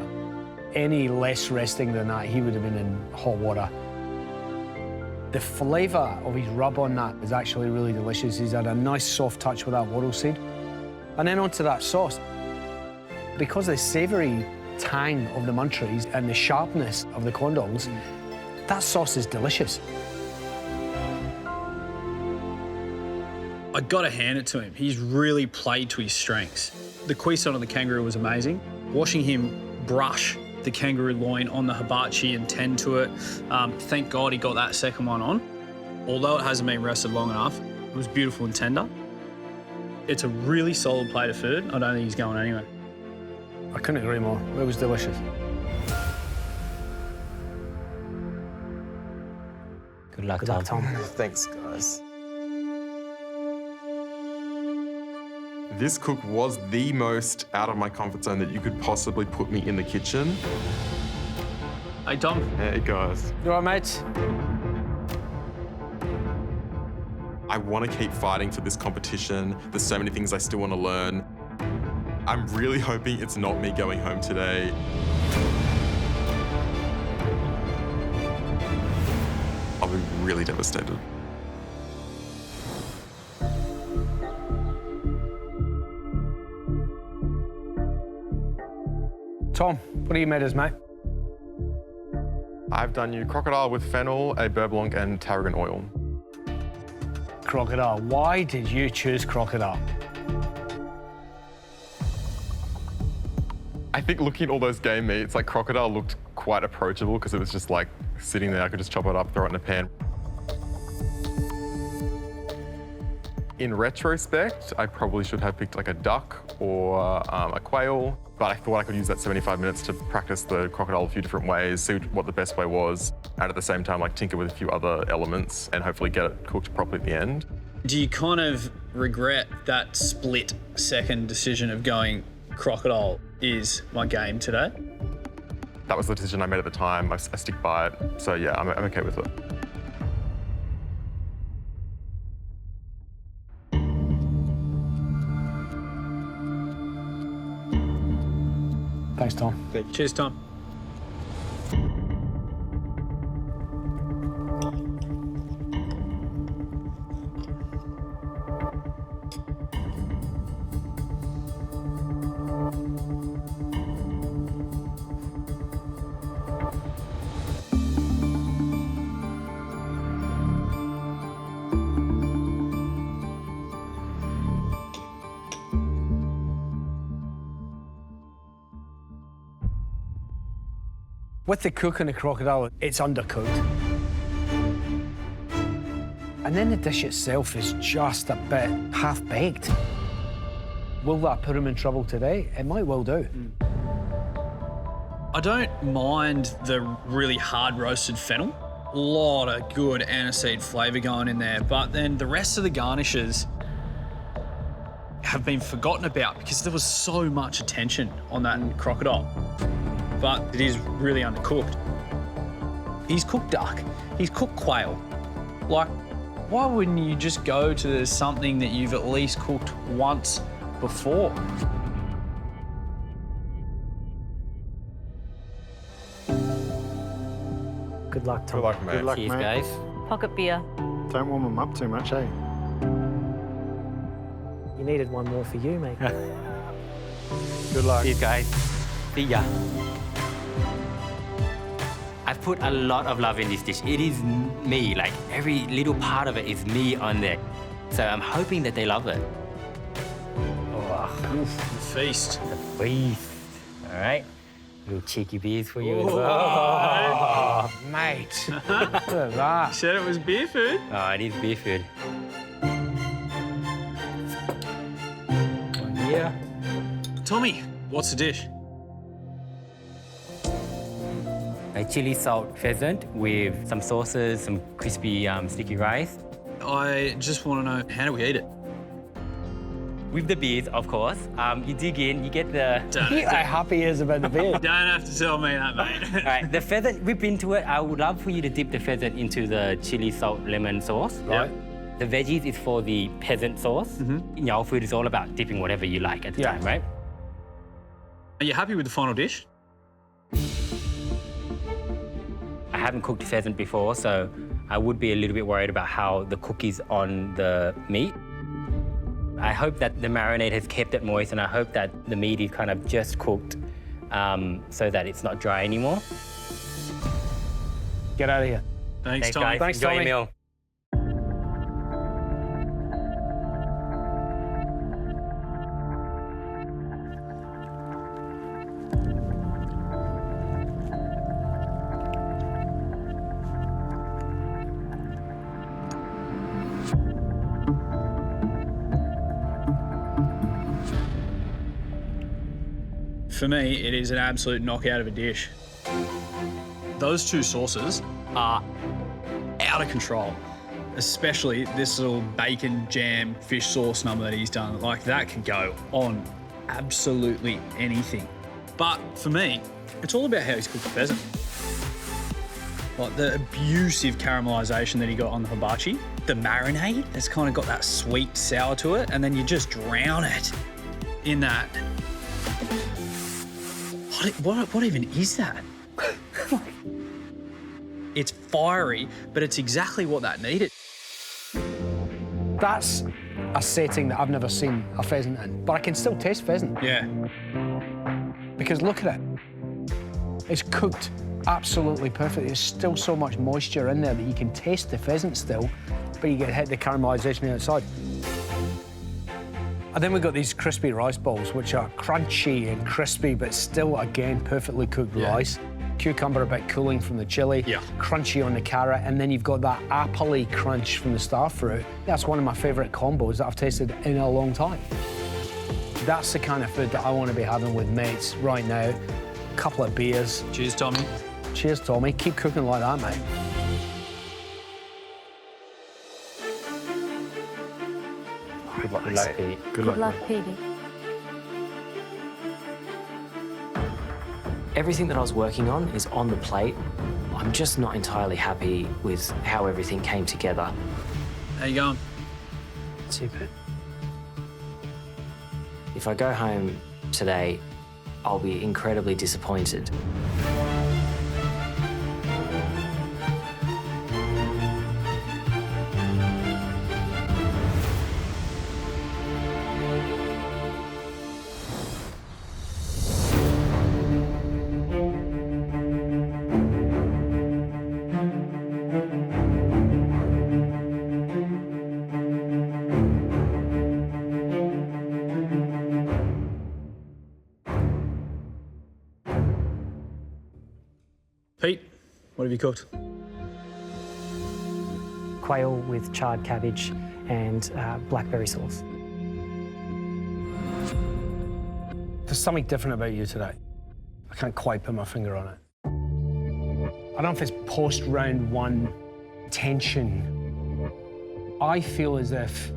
Any less resting than that, he would have been in hot water. The flavour of his rub on that is actually really delicious. He's had a nice soft touch with that wattle seed. And then onto that sauce. Because the savoury tang of the Muntrees and the sharpness of the Quandongs, that sauce is delicious. I gotta hand it to him. He's really played to his strengths. The cuisson on the kangaroo was amazing. Watching him brush the kangaroo loin on the hibachi and tend to it, thank God he got that second one on. Although it hasn't been rested long enough, it was beautiful and tender. It's a really solid plate of food. I don't think he's going anywhere. I couldn't agree more. It was delicious. Good luck, Good luck, Tom. Thanks, guys. This cook was the most out of my comfort zone that you could possibly put me in the kitchen. Hey, Tom. Hey, guys. You all right, mate? I want to keep fighting for this competition. There's so many things I still want to learn. I'm really hoping it's not me going home today. I'll be really devastated. Tom, what have you made us, mate? I've done you crocodile with fennel, a beurre blanc, and tarragon oil. Crocodile. Why did you choose crocodile? I think looking at all those game meats, like crocodile looked quite approachable because it was just like sitting there. I could just chop it up, throw it in a pan. In retrospect, I probably should have picked like a duck or a quail, but I thought I could use that 75 minutes to practice the crocodile a few different ways, see what the best way was, and at the same time like tinker with a few other elements and hopefully get it cooked properly at the end. Do you kind of regret that split second decision of going crocodile is my game today? That was the decision I made at the time. I stick by it. So yeah, I'm okay with it. Thanks, Tom. Cheers, Tom. With the cook and the crocodile, it's undercooked. And then the dish itself is just a bit half-baked. Will that put him in trouble today? It might well do. I don't mind the really hard roasted fennel. A lot of good aniseed flavour going in there, but then the rest of the garnishes, have been forgotten about because there was so much attention on that crocodile. But it is really undercooked. He's cooked duck. He's cooked quail. Like, why wouldn't you just go to something that you've at least cooked once before? Good luck, Tom. Good luck, mate. Good luck, Cheers, mate. guys. Pocket beer. Don't warm them up too much, eh? You needed one more for you, mate. Good luck. Cheers, guys. See ya. I've put a lot of love in this dish. It is me, like every little part of it is me on there. So I'm hoping that they love it. Oh, feast. The feast. All right. Little cheeky beers for you as well. Oh, mate. Look at that. You said it was beer food. Oh, it is beer food. One here. Tommy, what's the dish? A chili salt pheasant with some sauces, some crispy sticky rice. I just want to know, how do we eat it? With the beers, of course. You dig in, you get the... How happy he is about the beer. Don't have to tell me that, mate. All right, the pheasant, whip into it. I would love for you to dip the pheasant into the chili salt lemon sauce. Right. The veggies is for the peasant sauce. In your food is all about dipping whatever you like at the time, right? Are you happy with the final dish? I haven't cooked pheasant before, so I would be a little bit worried about how the cook is on the meat. I hope that the marinade has kept it moist, and I hope that the meat is kind of just cooked so that it's not dry anymore. Get out of here. Thanks, Tommy. Guys. Thanks, Enjoy Tommy. your meal. For me, it is an absolute knockout of a dish. Those two sauces are out of control, especially this little bacon jam fish sauce number that he's done. Like, that can go on absolutely anything. But for me, it's all about how he's cooked the pheasant. Like the abusive caramelisation that he got on the hibachi, the marinade, it's kind of got that sweet sour to it, and then you just drown it in that. What even is that? It's fiery, but it's exactly what that needed. That's a setting that I've never seen a pheasant in, but I can still taste pheasant. Yeah. Because look at it. It's cooked absolutely perfect. There's still so much moisture in there that you can taste the pheasant still, but you get hit the caramelisation outside. And then we've got these crispy rice balls, which are crunchy and crispy, but still, again, perfectly cooked rice. Cucumber a bit cooling from the chili, crunchy on the carrot, and then you've got that appley crunch from the star fruit. That's one of my favourite combos that I've tasted in a long time. That's the kind of food that I want to be having with mates right now. A couple of beers. Cheers, Tommy. Cheers, Tommy. Keep cooking like that, mate. Good luck, Pete. Good luck, Petey. Everything that I was working on is on the plate. I'm just not entirely happy with how everything came together. How you going? Super. If I go home today, I'll be incredibly disappointed. Pete, what have you cooked? Quail with charred cabbage and blackberry sauce. There's something different about you today. I can't quite put my finger on it. I don't know if it's post-round one tension. I feel as if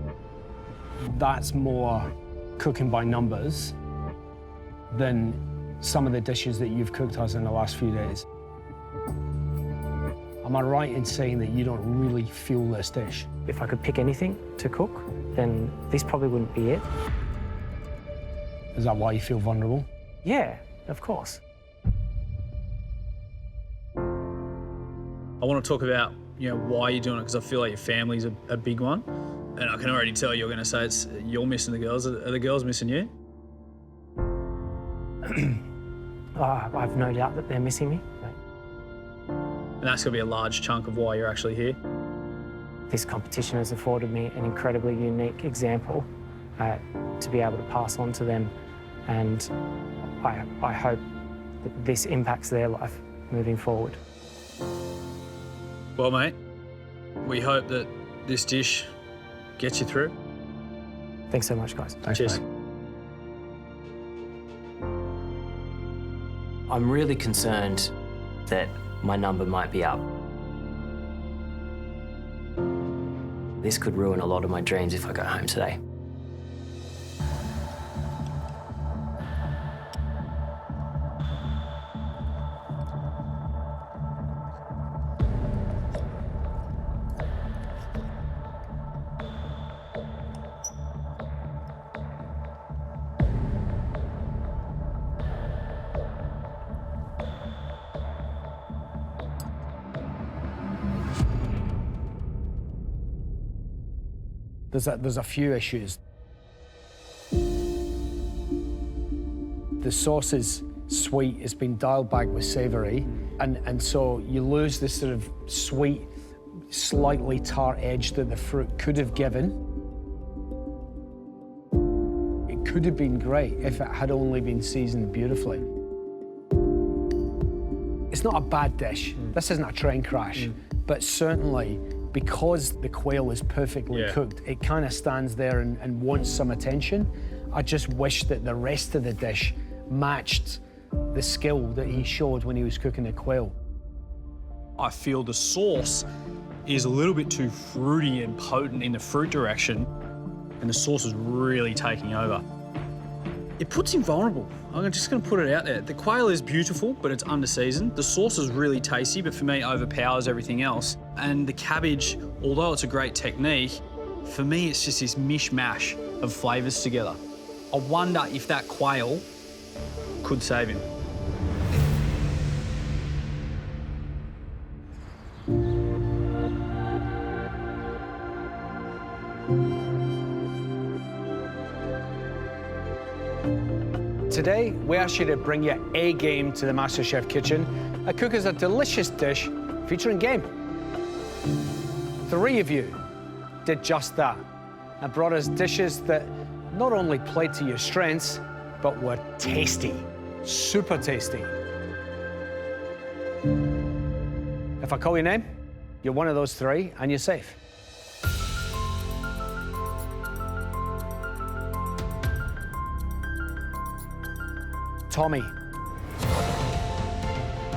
that's more cooking by numbers than some of the dishes that you've cooked us in the last few days. Am I right in saying that you don't really feel this dish? If I could pick anything to cook, then this probably wouldn't be it. Is that why you feel vulnerable? Yeah, of course. I want to talk about, why you're doing it, because I feel like your family's a big one. And I can already tell you're going to say you're missing the girls. Are the girls missing you? I've no doubt that they're missing me. And that's going to be a large chunk of why you're actually here. This competition has afforded me an incredibly unique example to be able to pass on to them, and I hope that this impacts their life moving forward. Well, mate, we hope that this dish gets you through. Thanks so much, guys. Cheers. Mate. I'm really concerned that my number might be up. This could ruin a lot of my dreams if I go home today. There's a few issues. The sauce is sweet, it's been dialed back with savoury, and so you lose this sort of sweet, slightly tart edge that the fruit could have given. It could have been great if it had only been seasoned beautifully. It's not a bad dish. This isn't a train crash, but certainly because the quail is perfectly cooked, it kind of stands there and wants some attention. I just wish that the rest of the dish matched the skill that he showed when he was cooking the quail. I feel the sauce is a little bit too fruity and potent in the fruit direction, and the sauce is really taking over. It puts him vulnerable. I'm just going to put it out there. The quail is beautiful, but it's under-seasoned. The sauce is really tasty, but for me, overpowers everything else. And the cabbage, although it's a great technique, for me, it's just this mishmash of flavours together. I wonder if that quail could save him. Today, we ask you to bring your A game to the MasterChef kitchen and cook us a delicious dish featuring game. 3 of you did just that and brought us dishes that not only played to your strengths, but were tasty, super tasty. If I call your name, you're one of those 3 and you're safe. Tommy.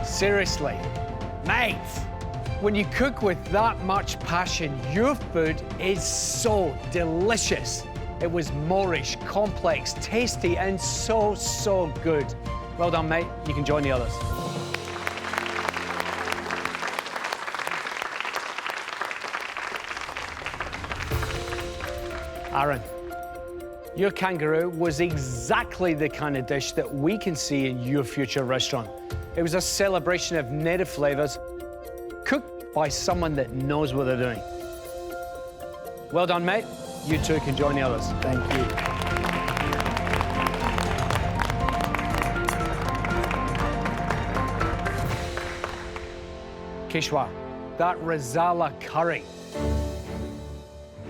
Seriously, mate, when you cook with that much passion, your food is so delicious. It was Moorish, complex, tasty, and so, so good. Well done, mate. You can join the others. Aaron. Your kangaroo was exactly the kind of dish that we can see in your future restaurant. It was a celebration of native flavours, cooked by someone that knows what they're doing. Well done, mate. You two can join the others. Thank you. Kishwa, that Rezala curry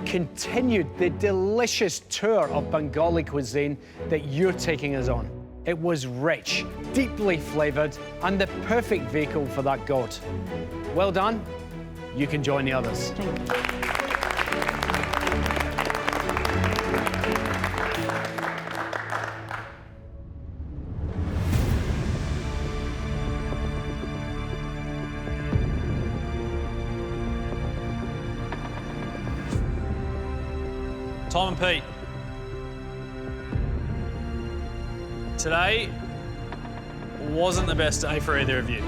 continued the delicious tour of Bengali cuisine that you're taking us on. It was rich, deeply flavoured, and the perfect vehicle for that goat. Well done. You can join the others. Thank you. Tom and Pete, Today wasn't the best day for either of you.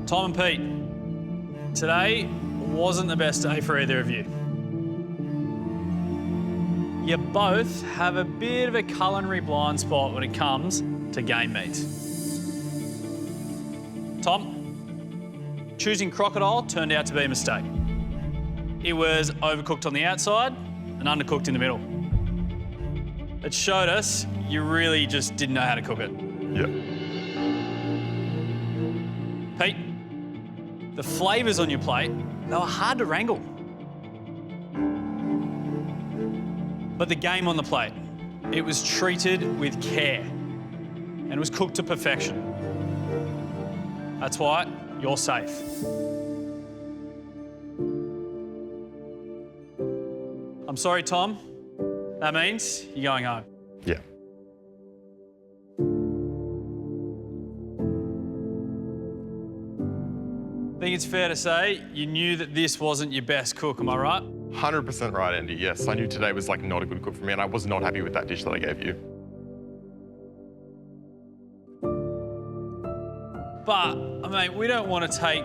Tom and Pete, today wasn't the best day for either of you. You both have a bit of a culinary blind spot when it comes to game meat. Tom, choosing Crocodile turned out to be a mistake. It was overcooked on the outside and undercooked in the middle. It showed us you really just didn't know how to cook it. Yeah. Pete, the flavours on your plate, they were hard to wrangle. But the game on the plate, it was treated with care and it was cooked to perfection. That's why you're safe. I'm sorry, Tom. That means you're going home. Yeah. I think it's fair to say you knew that this wasn't your best cook, am I right? 100% right, Andy. Yes, I knew today was like not a good cook for me, and I was not happy with that dish that I gave you. But, I mean, we don't want to take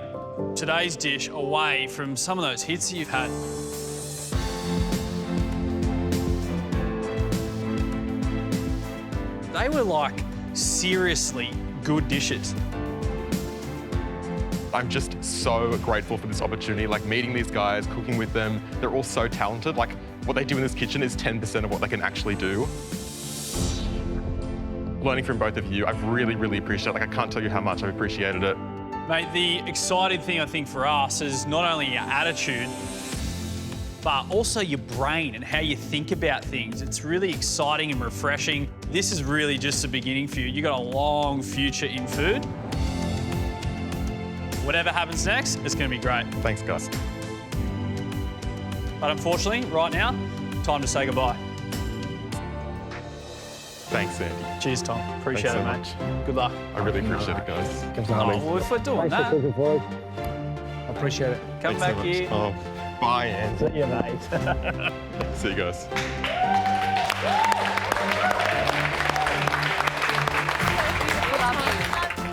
today's dish away from some of those hits that you've had. They were like seriously good dishes. I'm just so grateful for this opportunity, like meeting these guys, cooking with them. They're all so talented. Like what they do in this kitchen is 10% of what they can actually do. Learning from both of you, I've really, really appreciated it. Like I can't tell you how much I've appreciated it. Mate, the exciting thing I think for us is not only your attitude, but also your brain and how you think about things. It's really exciting and refreshing. This is really just the beginning for you. You've got a long future in food. Whatever happens next, it's going to be great. Thanks, guys. But unfortunately, right now, time to say goodbye. Thanks, Andy. Cheers, Tom. Appreciate it, mate. Good luck. I really appreciate it, guys. Well, if we're doing that, I appreciate it. come Thanks back so here. much. Oh, bye, Andy. See you, mate. See you guys.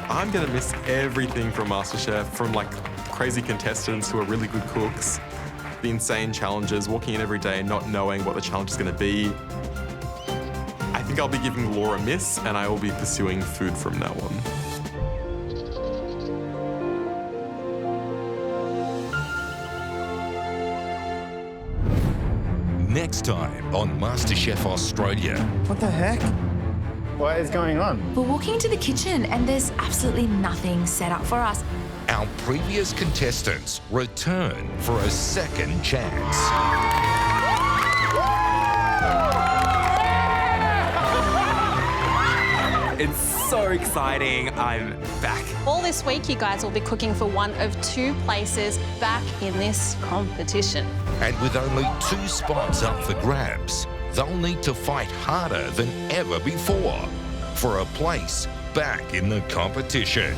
I'm gonna miss everything from MasterChef, from like crazy contestants who are really good cooks, the insane challenges, walking in every day not knowing what the challenge is gonna be. I think I'll be giving Laura a miss and I will be pursuing food from now on. Next time on MasterChef Australia. What the heck? What is going on? We're walking into the kitchen and there's absolutely nothing set up for us. Our previous contestants return for a second chance. It's so exciting. I'm back. All this week, you guys will be cooking for one of two places back in this competition. And with only 2 spots up for grabs, they'll need to fight harder than ever before for a place back in the competition.